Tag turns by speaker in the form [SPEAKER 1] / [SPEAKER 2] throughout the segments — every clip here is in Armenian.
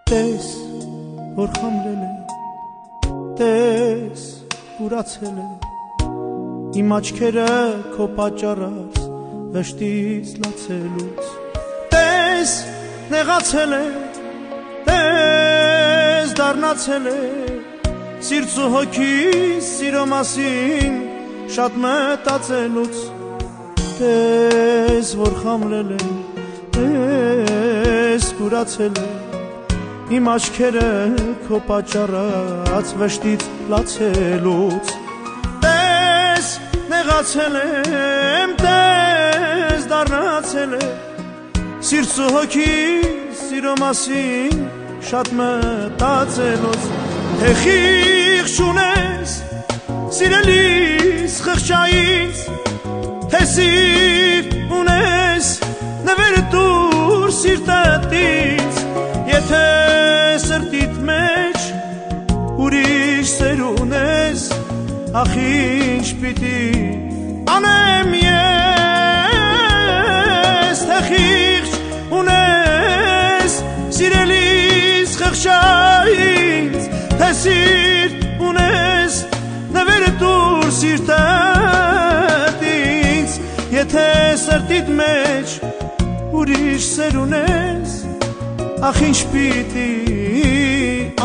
[SPEAKER 1] Տես, որ խամրել է, տես, կուրացել է, իմ աչքերը քո պատճառած վշտից լացելուց, տես, նեղացել է, տես, դառնացել է, սիրտս ու հոգիս սիրո մասին շատ մտածելուց, տես, որ խամրել է, տես, կուրացել է, իմ աչքերը քո պատճառած վշտից լացելուց, տես, նեղացել եմ, տես, դառնացել է, սիրտս ու հոգիս սիրո մասին շատ մտածելուց, թե խիղճ ունես սիրելիս խղճայից, թե սիրտ ունես նվեր դուր սիրտատից, եթե սրտիդ մեջ ուրիշ սեր ունես, ախ ինչ պիտի անեմ ես, թե խիղճ ունես սիրելիս խղճայից, թե սիրտ ունես նվեր դուր սիրտատից, եթե սրտիդ մեջ ուրիշ սեր ունես, ախ ինչ պիտի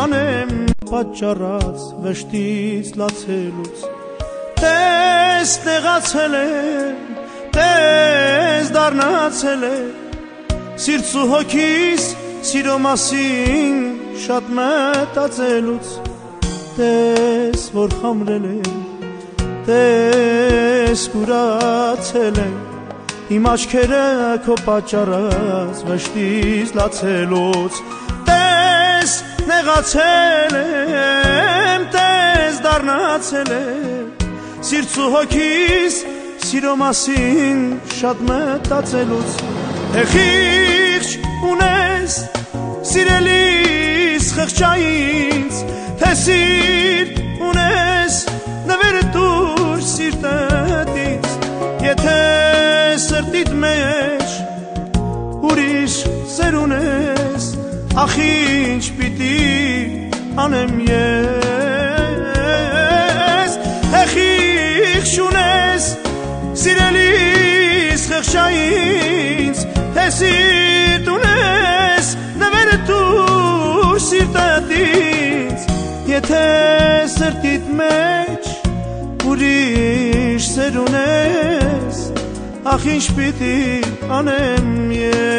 [SPEAKER 1] անեմ պատճառած վշտից լացելուց, տես, նեղացել եմ, տես, դառնացել է, սիրտս ու հոգիս սիրո մասին շատ մտածելուց, տես, որ խամրել եմ, տես, կուրացել եմ, իմ աչքերը քո պատճառած վշտից լացելուց, տես, նեղացել եմ, տես, դառնացել եմ, սիրտս ու հոգիս սիրո մասին շատ մտածելուց, թե խիղճ ունես սիրելիս խղճայից, թե սիրտ ունես նվեր դուր սիրտատից, եթե սրտիդ մեջ ուրիշ սեր ունես, ախ ինչ պիտի անեմ ես, թե խիղճ ունես սիրելիս խղճայից, թե սիրտ ունես նվեր դուր սիրտատից, եթե սրտիդ մեջ ուրիշ սեր ունես, ախ ինչ պիտի անեմ ես